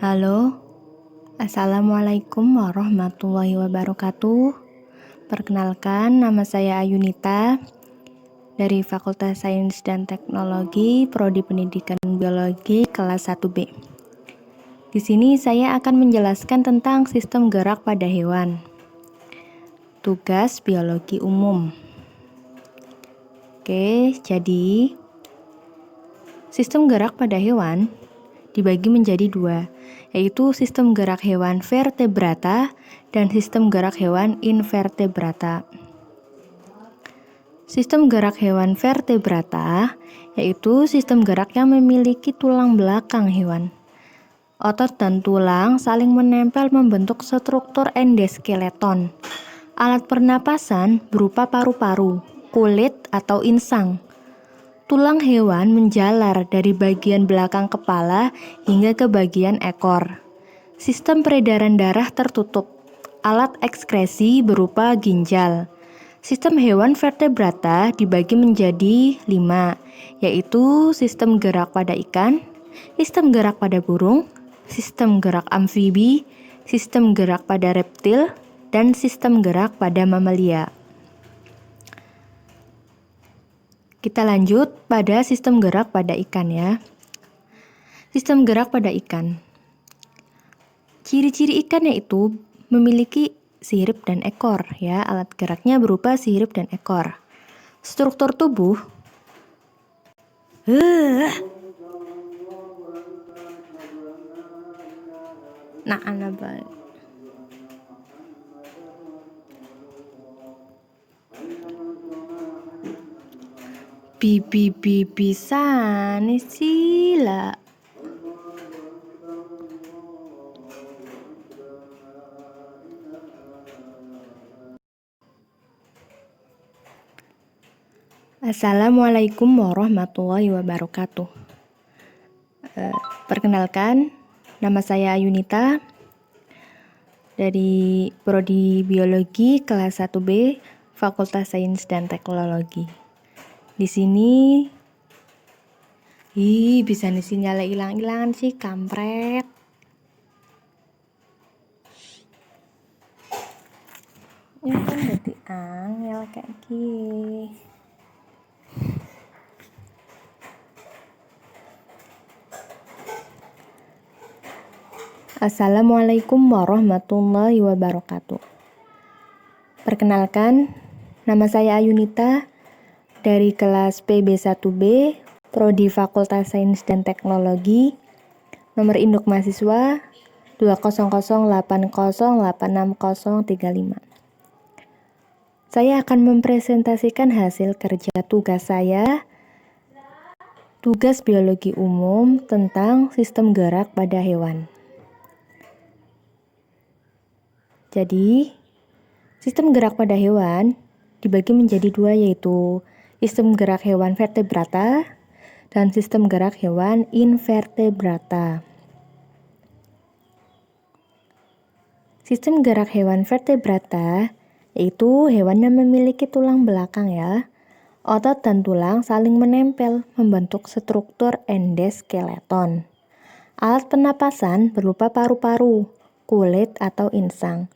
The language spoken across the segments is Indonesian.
Halo, Assalamualaikum warahmatullahi wabarakatuh. Perkenalkan, nama saya Ayunita dari Fakultas Sains dan Teknologi, Prodi Pendidikan Biologi kelas 1B. Di sini saya akan menjelaskan tentang sistem gerak pada hewan. Tugas biologi umum. Oke, jadi sistem gerak pada hewan dibagi menjadi dua, yaitu sistem gerak hewan vertebrata dan sistem gerak hewan invertebrata. Sistem gerak hewan vertebrata yaitu sistem gerak yang memiliki tulang belakang hewan. Otot dan tulang saling menempel membentuk struktur endoskeleton. Alat pernapasan berupa paru-paru, kulit atau insang. Tulang hewan menjalar dari bagian belakang kepala hingga ke bagian ekor. Sistem peredaran darah tertutup. Alat ekskresi berupa ginjal. Sistem hewan vertebrata dibagi menjadi 5, yaitu sistem gerak pada ikan, sistem gerak pada burung, sistem gerak amfibi, sistem gerak pada reptil, dan sistem gerak pada mamalia. Kita lanjut pada sistem gerak pada ikan ya. Sistem gerak pada ikan. Ciri-ciri ikan yaitu memiliki sirip dan ekor ya. Alat geraknya berupa sirip dan ekor. Struktur tubuh. Nah, baik. Bibi sana sila. Assalamualaikum warahmatullahi wabarakatuh. Perkenalkan, nama saya Ayunita dari Prodi Biologi kelas 1B Fakultas Sains dan Teknologi. Di sini bisa nyala hilang-hilangan sih, kampret. Ini kan berarti angel kayak gini. Assalamualaikum warahmatullahi wabarakatuh. Perkenalkan, nama saya Ayunita dari kelas PB1B, Prodi Fakultas Sains dan Teknologi, nomor induk mahasiswa 20080860035. Saya akan mempresentasikan hasil kerja tugas saya, tugas biologi umum tentang sistem gerak pada hewan. Jadi, sistem gerak pada hewan dibagi menjadi dua, yaitu sistem gerak hewan vertebrata dan sistem gerak hewan invertebrata. Sistem gerak hewan vertebrata yaitu hewan yang memiliki tulang belakang ya. Otot dan tulang saling menempel membentuk struktur endoskeleton. Alat pernapasan berupa paru-paru, kulit atau insang.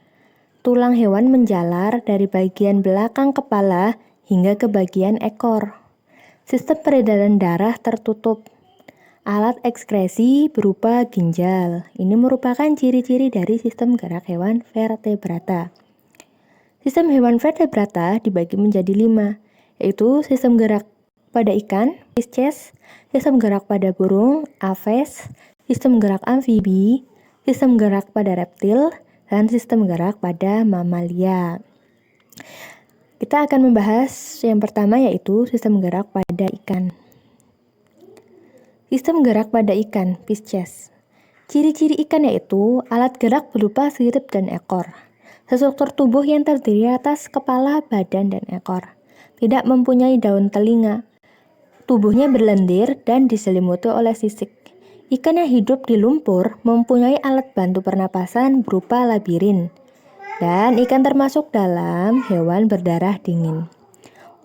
Tulang hewan menjalar dari bagian belakang kepala hingga ke bagian ekor. Sistem peredaran darah tertutup. Alat ekskresi berupa ginjal. Ini merupakan ciri-ciri dari sistem gerak hewan vertebrata. Sistem hewan vertebrata dibagi menjadi 5, yaitu sistem gerak pada ikan, Pisces, sistem gerak pada burung, Aves, sistem gerak amfibi, sistem gerak pada reptil, dan sistem gerak pada mamalia. Kita akan membahas yang pertama, yaitu sistem gerak pada ikan. Sistem gerak pada ikan, Pisces. Ciri-ciri ikan yaitu alat gerak berupa sirip dan ekor. Struktur tubuh yang terdiri atas kepala, badan, dan ekor. Tidak mempunyai daun telinga. Tubuhnya berlendir dan diselimuti oleh sisik. Ikan yang hidup di lumpur mempunyai alat bantu pernapasan berupa labirin. Dan ikan termasuk dalam hewan berdarah dingin.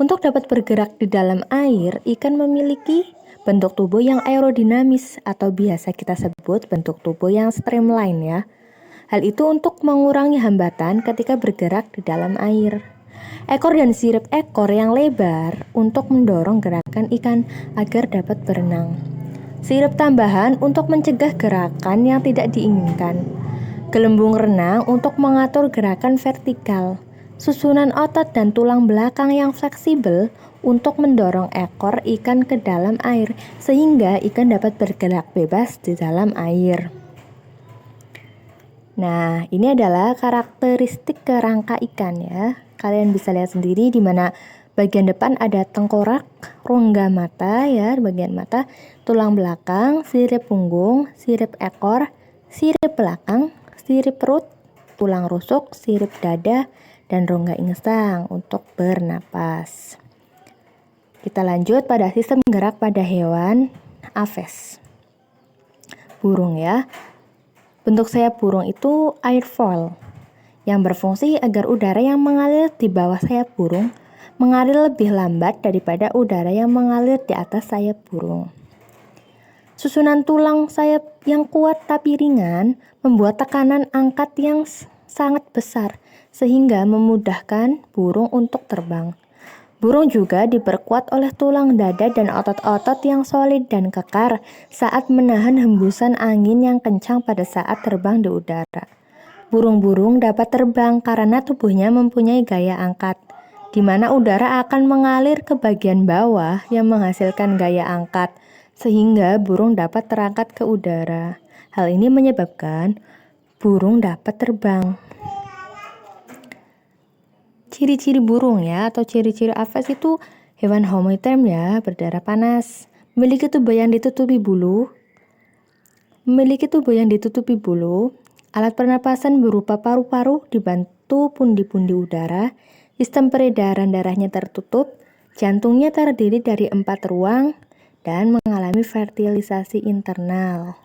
Untuk dapat bergerak di dalam air, ikan memiliki bentuk tubuh yang aerodinamis atau biasa kita sebut bentuk tubuh yang streamline ya. Hal itu untuk mengurangi hambatan ketika bergerak di dalam air. Ekor dan sirip ekor yang lebar untuk mendorong gerakan ikan agar dapat berenang. Sirip tambahan untuk mencegah gerakan yang tidak diinginkan. Gelembung renang untuk mengatur gerakan vertikal. Susunan otot dan tulang belakang yang fleksibel untuk mendorong ekor ikan ke dalam air sehingga ikan dapat bergerak bebas di dalam air. Nah, ini adalah karakteristik kerangka ikan ya. Kalian bisa lihat sendiri di mana bagian depan ada tengkorak, rongga mata ya, bagian mata, tulang belakang, sirip punggung, sirip ekor, sirip belakang, sirip perut, tulang rusuk, sirip dada, dan rongga insang untuk bernapas. Kita lanjut pada sistem gerak pada hewan aves. Burung ya. Bentuk sayap burung itu airfoil yang berfungsi agar udara yang mengalir di bawah sayap burung mengalir lebih lambat daripada udara yang mengalir di atas sayap burung. Susunan tulang sayap yang kuat tapi ringan membuat tekanan angkat yang sangat besar sehingga memudahkan burung untuk terbang. Burung juga diperkuat oleh tulang dada dan otot-otot yang solid dan kekar saat menahan hembusan angin yang kencang pada saat terbang di udara. Burung-burung dapat terbang karena tubuhnya mempunyai gaya angkat, di mana udara akan mengalir ke bagian bawah yang menghasilkan gaya angkat, sehingga burung dapat terangkat ke udara. Hal ini menyebabkan burung dapat terbang. Ciri-ciri burung ya, atau ciri-ciri aves itu hewan homoterm ya, berdarah panas, memiliki tubuh yang ditutupi bulu, alat pernapasan berupa paru-paru dibantu pundi-pundi udara, sistem peredaran darahnya tertutup, jantungnya terdiri dari 4 ruang, dan mengalami fertilisasi internal,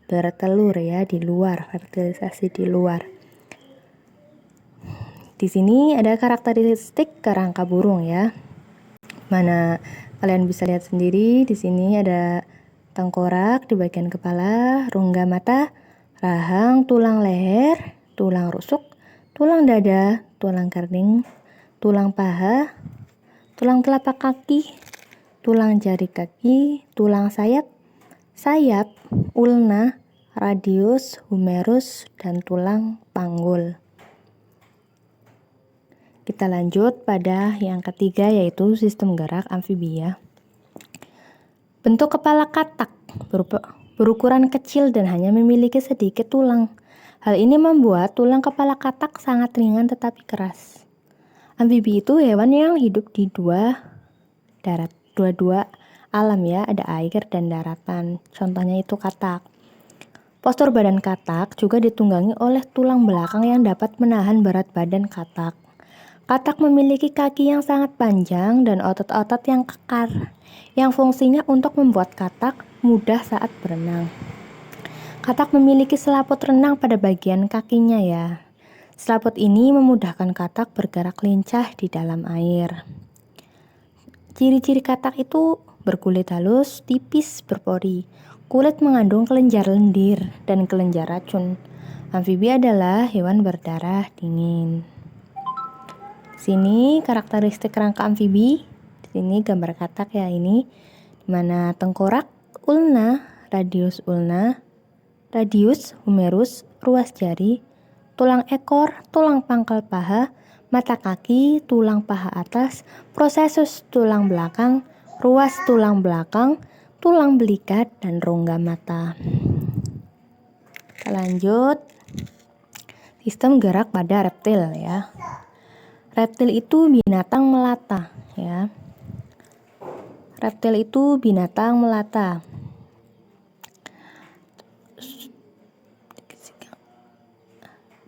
bertelur ya di luar, fertilisasi di luar. Di sini ada karakteristik kerangka burung ya. Mana kalian bisa lihat sendiri di sini ada tengkorak di bagian kepala, rongga mata, rahang, tulang leher, tulang rusuk, tulang dada, tulang kering, tulang paha, tulang telapak kaki, tulang jari kaki, tulang sayap, ulna, radius, humerus, dan tulang panggul. Kita lanjut pada yang ketiga yaitu sistem gerak amfibia. Bentuk kepala katak berukuran kecil dan hanya memiliki sedikit tulang. Hal ini membuat tulang kepala katak sangat ringan tetapi keras. Amfibi itu hewan yang hidup di dua alam ya, ada air dan daratan. Contohnya itu katak. Postur badan katak juga ditunggangi oleh tulang belakang yang dapat menahan berat badan katak. Katak memiliki kaki yang sangat panjang dan otot-otot yang kekar, yang fungsinya untuk membuat katak mudah saat berenang. Katak memiliki selaput renang pada bagian kakinya ya. Selaput ini memudahkan katak bergerak lincah di dalam air. Ciri-ciri katak itu berkulit halus, tipis, berpori. Kulit mengandung kelenjar lendir dan kelenjar racun. Amfibi adalah hewan berdarah dingin. Sini karakteristik kerangka amfibi. Di sini gambar katak ya ini, dimana tengkorak, ulna, radius humerus, ruas jari, tulang ekor, tulang pangkal paha, mata kaki, tulang paha atas, prosesus tulang belakang, ruas tulang belakang, tulang belikat, dan rongga mata. Kita lanjut. Sistem gerak pada reptil ya. Reptil itu binatang melata ya. Reptil itu binatang melata.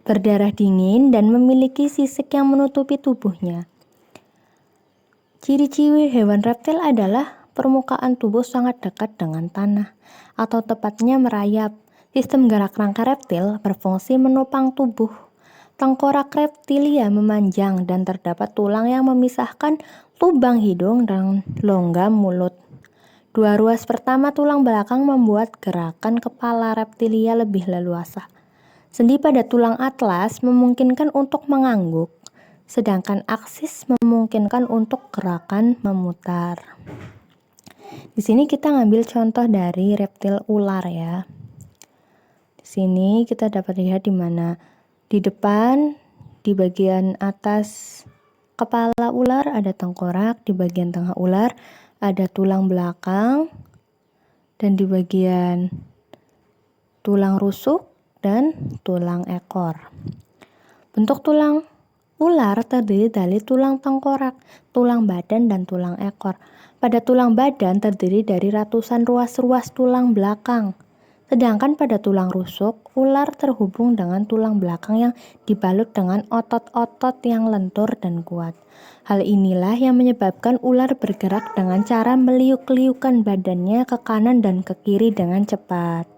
Berdarah dingin dan memiliki sisik yang menutupi tubuhnya. Ciri-ciri hewan reptil adalah permukaan tubuh sangat dekat dengan tanah, atau tepatnya merayap. Sistem gerak rangka reptil berfungsi menopang tubuh. Tengkorak reptilia memanjang dan terdapat tulang yang memisahkan lubang hidung dan longga mulut. Dua ruas pertama tulang belakang membuat gerakan kepala reptilia lebih leluasa. Sendi pada tulang atlas memungkinkan untuk mengangguk, sedangkan aksis memungkinkan untuk gerakan memutar. Di sini kita ngambil contoh dari reptil ular ya. Di sini kita dapat lihat di mana di depan, di bagian atas kepala ular ada tengkorak, di bagian tengah ular ada tulang belakang, dan di bagian tulang rusuk dan tulang ekor. Bentuk tulang ular terdiri dari tulang tengkorak, tulang badan, dan tulang ekor. Pada tulang badan terdiri dari ratusan ruas-ruas tulang belakang. Sedangkan pada tulang rusuk, ular terhubung dengan tulang belakang yang dibalut dengan otot-otot yang lentur dan kuat. Hal inilah yang menyebabkan ular bergerak dengan cara meliuk-liukkan badannya ke kanan dan ke kiri dengan cepat.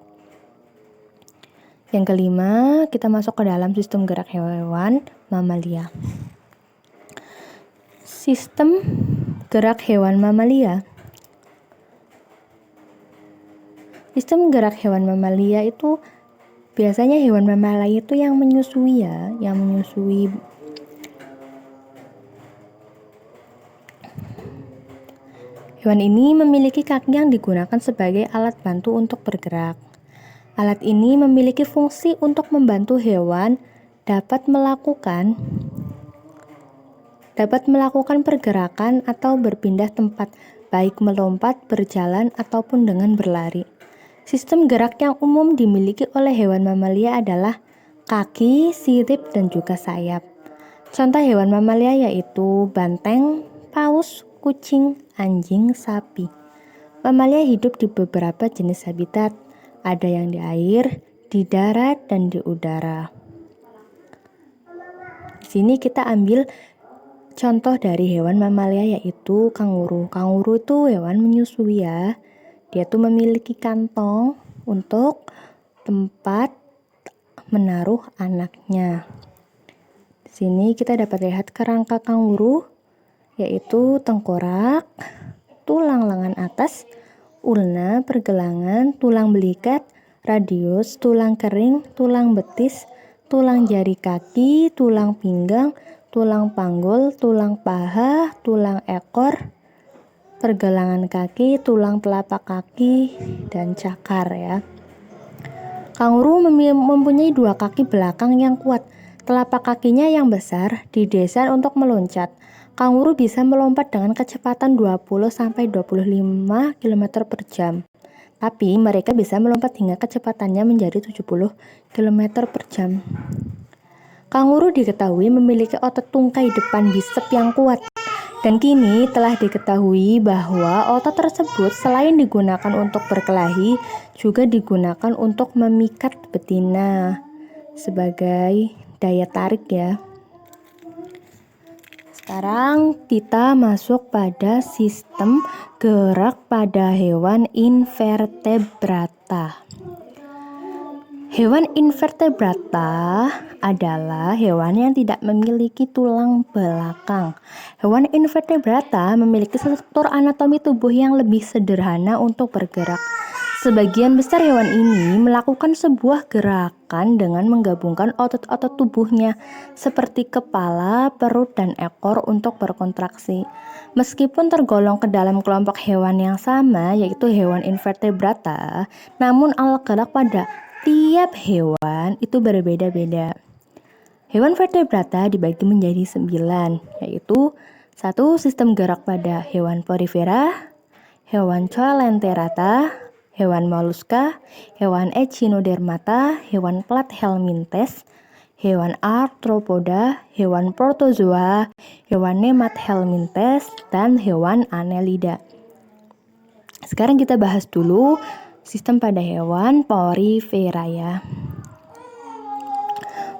Yang kelima, kita masuk ke dalam sistem gerak hewan mamalia. Sistem gerak hewan mamalia. Sistem gerak hewan mamalia itu biasanya hewan mamalia itu yang menyusui ya, Hewan ini memiliki kaki yang digunakan sebagai alat bantu untuk bergerak. Alat ini memiliki fungsi untuk membantu hewan dapat melakukan pergerakan atau berpindah tempat, baik melompat, berjalan, ataupun dengan berlari. Sistem gerak yang umum dimiliki oleh hewan mamalia adalah kaki, sirip, dan juga sayap. Contoh hewan mamalia yaitu banteng, paus, kucing, anjing, sapi. Mamalia hidup di beberapa jenis habitat. Ada yang di air, di darat, dan di udara. Di sini kita ambil contoh dari hewan mamalia yaitu kanguru. Kanguru itu hewan menyusui ya. Dia tuh memiliki kantong untuk tempat menaruh anaknya. Di sini kita dapat lihat kerangka kanguru yaitu tengkorak, tulang lengan atas, ulna, pergelangan, tulang belikat, radius, tulang kering, tulang betis, tulang jari kaki, tulang pinggang, tulang panggul, tulang paha, tulang ekor, pergelangan kaki, tulang telapak kaki, dan cakar ya. Kanguru mempunyai dua kaki belakang yang kuat. Telapak kakinya yang besar didesain untuk meloncat. Kanguru bisa melompat dengan kecepatan 20-25 km per jam. Tapi mereka bisa melompat hingga kecepatannya menjadi 70 km per jam. Kanguru diketahui memiliki otot tungkai depan bisep yang kuat. Dan kini telah diketahui bahwa otot tersebut selain digunakan untuk berkelahi, juga digunakan untuk memikat betina sebagai daya tarik ya. Sekarang kita masuk pada sistem gerak pada hewan invertebrata. Hewan invertebrata adalah hewan yang tidak memiliki tulang belakang. Hewan invertebrata memiliki struktur anatomi tubuh yang lebih sederhana untuk bergerak. Sebagian besar hewan ini melakukan sebuah gerakan dengan menggabungkan otot-otot tubuhnya seperti kepala, perut, dan ekor untuk berkontraksi. Meskipun tergolong ke dalam kelompok hewan yang sama, yaitu hewan invertebrata, namun alat gerak pada tiap hewan itu berbeda-beda. Hewan vertebrata dibagi menjadi 9, yaitu 1. Sistem gerak pada hewan porifera, hewan coelenterata, hewan moluska, hewan echinodermata, hewan plathelminthes, hewan arthropoda, hewan protozoa, hewan nemathelminthes, dan hewan annelida. Sekarang kita bahas dulu sistem pada hewan porifera ya.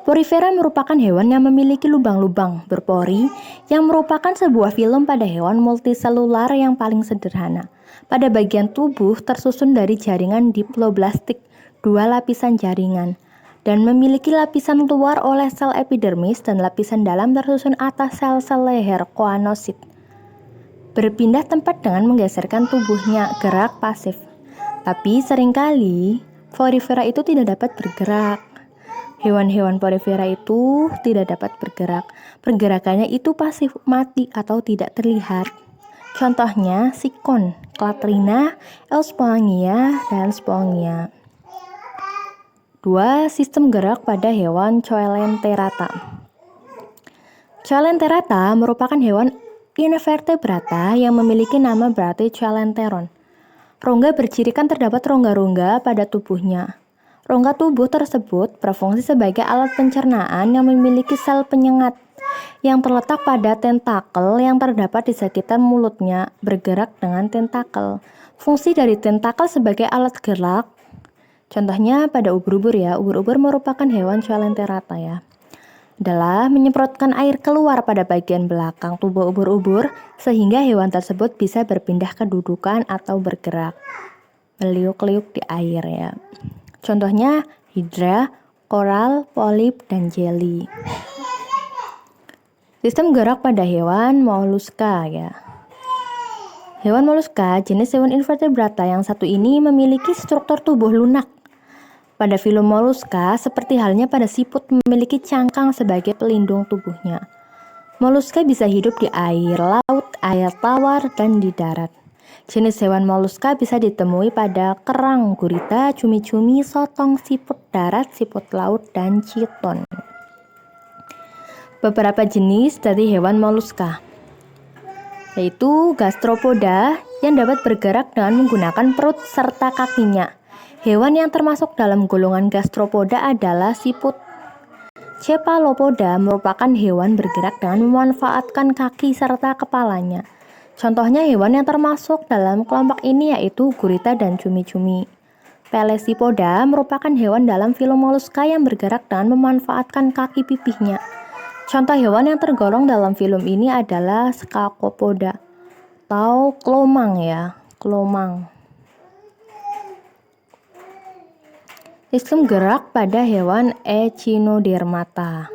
Porifera merupakan hewan yang memiliki lubang-lubang berpori yang merupakan sebuah film pada hewan multiselular yang paling sederhana. Pada bagian tubuh tersusun dari jaringan diploblastik, 2 lapisan jaringan. dan memiliki lapisan luar oleh sel epidermis dan lapisan dalam tersusun atas sel-sel leher koanosit. Berpindah tempat dengan menggeserkan tubuhnya, gerak pasif. Tapi seringkali porifera itu tidak dapat bergerak. Hewan-hewan porifera itu tidak dapat bergerak. Pergerakannya itu pasif, mati atau tidak terlihat. Contohnya sikon, klatrina, elspongia, dan spongia. 2. Sistem gerak pada hewan Coelenterata. Coelenterata merupakan hewan invertebrata yang memiliki nama berarti coelenteron. Rongga bercirikan terdapat rongga-rongga pada tubuhnya. Rongga tubuh tersebut berfungsi sebagai alat pencernaan yang memiliki sel penyengat yang terletak pada tentakel yang terdapat di sekitar mulutnya, bergerak dengan tentakel. Fungsi dari tentakel sebagai alat gerak, contohnya pada ubur-ubur ya, ubur-ubur merupakan hewan coelenterata ya, adalah menyemprotkan air keluar pada bagian belakang tubuh ubur-ubur sehingga hewan tersebut bisa berpindah kedudukan atau bergerak, meliuk-liuk di air ya. Contohnya hidra, koral, polip, dan jelly. Sistem gerak pada hewan moluska ya. Hewan moluska, jenis hewan invertebrata yang satu ini memiliki struktur tubuh lunak. Pada filum moluska, seperti halnya pada siput memiliki cangkang sebagai pelindung tubuhnya. Moluska bisa hidup di air laut, air tawar, dan di darat. Jenis hewan moluska bisa ditemui pada kerang, gurita, cumi-cumi, sotong, siput darat, siput laut, dan chiton. Beberapa jenis dari hewan moluska, yaitu gastropoda yang dapat bergerak dengan menggunakan perut serta kakinya. Hewan yang termasuk dalam golongan gastropoda adalah siput. Cephalopoda merupakan hewan bergerak dengan memanfaatkan kaki serta kepalanya. Contohnya hewan yang termasuk dalam kelompok ini yaitu gurita dan cumi-cumi. Pelesipoda merupakan hewan dalam filum moluska yang bergerak dengan memanfaatkan kaki pipihnya. Contoh hewan yang tergolong dalam filum ini adalah Scacopoda atau kelomang ya, kelomang. Sistem gerak pada hewan Echinodermata.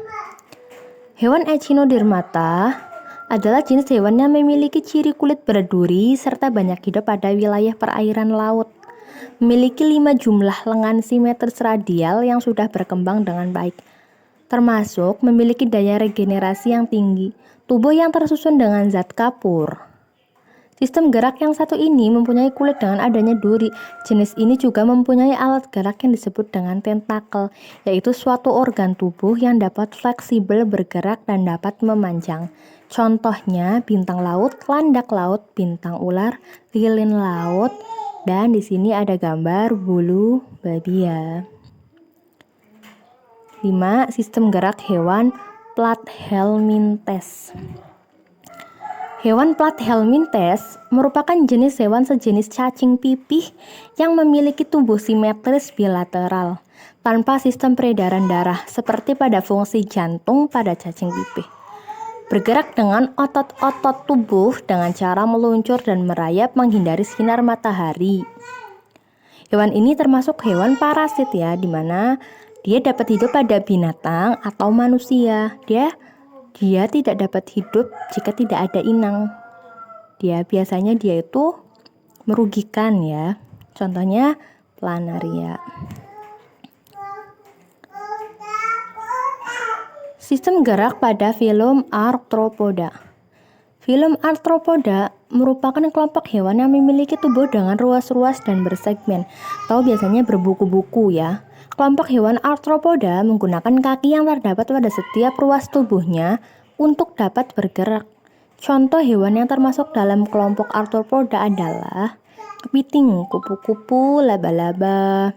Hewan Echinodermata adalah jenis hewan yang memiliki ciri kulit berduri serta banyak hidup pada wilayah perairan laut. Memiliki 5 jumlah lengan simetris radial yang sudah berkembang dengan baik, termasuk memiliki daya regenerasi yang tinggi, tubuh yang tersusun dengan zat kapur. Sistem gerak yang satu ini mempunyai kulit dengan adanya duri. Jenis ini juga mempunyai alat gerak yang disebut dengan tentakel, yaitu suatu organ tubuh yang dapat fleksibel bergerak dan dapat memanjang. Contohnya bintang laut, landak laut, bintang ular, lilin laut, dan di sini ada gambar bulu babi ya. 5. Sistem gerak hewan Platyhelminthes. Hewan Platyhelminthes merupakan jenis hewan sejenis cacing pipih yang memiliki tubuh simetris bilateral tanpa sistem peredaran darah seperti pada fungsi jantung pada cacing pipih. Bergerak dengan otot-otot tubuh dengan cara meluncur dan merayap menghindari sinar matahari. Hewan ini termasuk hewan parasit ya, di mana dia dapat hidup pada binatang atau manusia. Dia tidak dapat hidup jika tidak ada inang. Biasanya dia itu merugikan ya. Contohnya planaria. Sistem gerak pada filum Arthropoda. Filum Arthropoda merupakan kelompok hewan yang memiliki tubuh dengan ruas-ruas dan bersegmen, atau biasanya berbuku-buku ya. Kelompok hewan Arthropoda menggunakan kaki yang terdapat pada setiap ruas tubuhnya untuk dapat bergerak. Contoh hewan yang termasuk dalam kelompok Arthropoda adalah kepiting, kupu-kupu, laba-laba,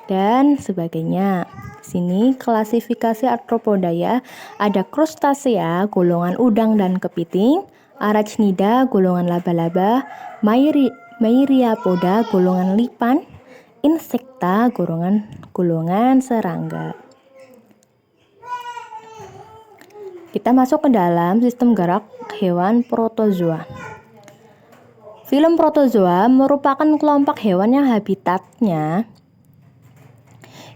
dan sebagainya. Sini klasifikasi Arthropoda ya. Ada Crustacea, golongan udang dan kepiting, Arachnida, golongan laba-laba, Myriapoda, golongan lipan, Insecta, golongan serangga. Kita masuk ke dalam sistem gerak hewan protozoa. Filum protozoa merupakan kelompok hewan yang habitatnya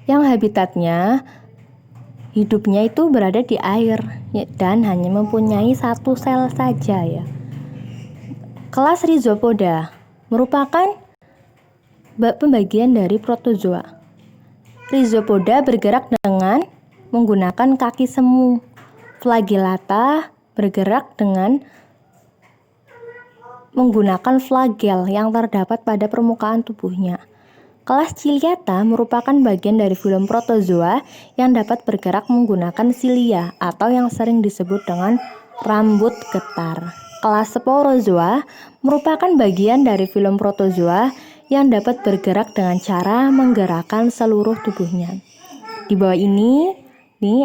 yang habitatnya hidupnya itu berada di air dan hanya mempunyai satu sel saja ya. Kelas Rhizopoda merupakan pembagian dari protozoa. Rhizopoda bergerak dengan menggunakan kaki semu. Flagellata bergerak dengan menggunakan flagel yang terdapat pada permukaan tubuhnya. Kelas Ciliata merupakan bagian dari filum protozoa yang dapat bergerak menggunakan silia atau yang sering disebut dengan rambut getar. Kelas Sporozoa merupakan bagian dari filum protozoa yang dapat bergerak dengan cara menggerakkan seluruh tubuhnya. Di bawah ini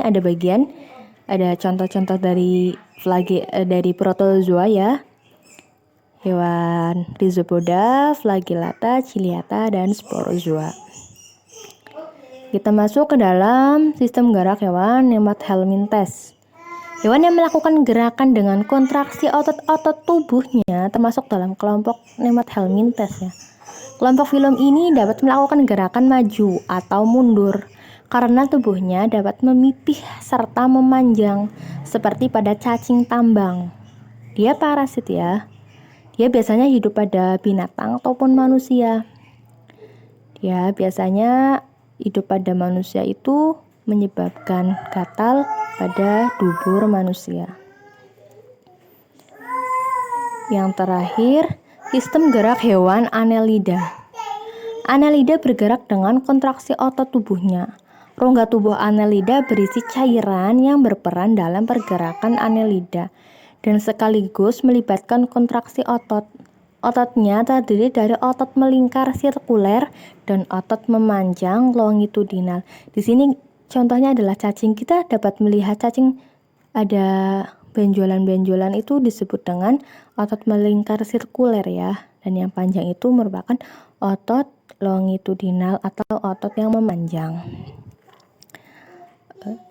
ada contoh-contoh dari protozoa ya. Hewan Rhizopoda, Flagellata, Ciliata, dan Sporozoa. Kita masuk ke dalam sistem gerak hewan Nemathelminthes. Hewan yang melakukan gerakan dengan kontraksi otot-otot tubuhnya termasuk dalam kelompok Nemathelminthes ya. Kelompok filum ini dapat melakukan gerakan maju atau mundur karena tubuhnya dapat memipih serta memanjang seperti pada cacing tambang. Dia parasit ya. Dia biasanya hidup pada binatang ataupun manusia. Dia biasanya hidup pada manusia itu menyebabkan gatal pada dubur manusia. Yang terakhir, sistem gerak hewan Annelida. Annelida bergerak dengan kontraksi otot tubuhnya. Rongga tubuh Annelida berisi cairan yang berperan dalam pergerakan Annelida dan sekaligus melibatkan kontraksi otot. Ototnya terdiri dari otot melingkar sirkuler dan otot memanjang longitudinal. Di sini contohnya adalah cacing. Kita dapat melihat cacing ada benjolan-benjolan itu disebut dengan otot melingkar sirkuler ya. Dan yang panjang itu merupakan otot longitudinal atau otot yang memanjang.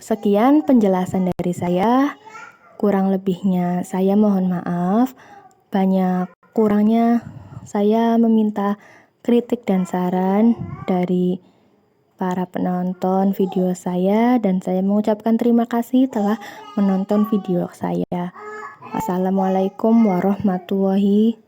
Sekian penjelasan dari saya. Kurang lebihnya saya mohon maaf. Banyak kurangnya saya meminta kritik dan saran dari para penonton video saya dan saya mengucapkan terima kasih telah menonton video saya. Assalamualaikum warahmatullahi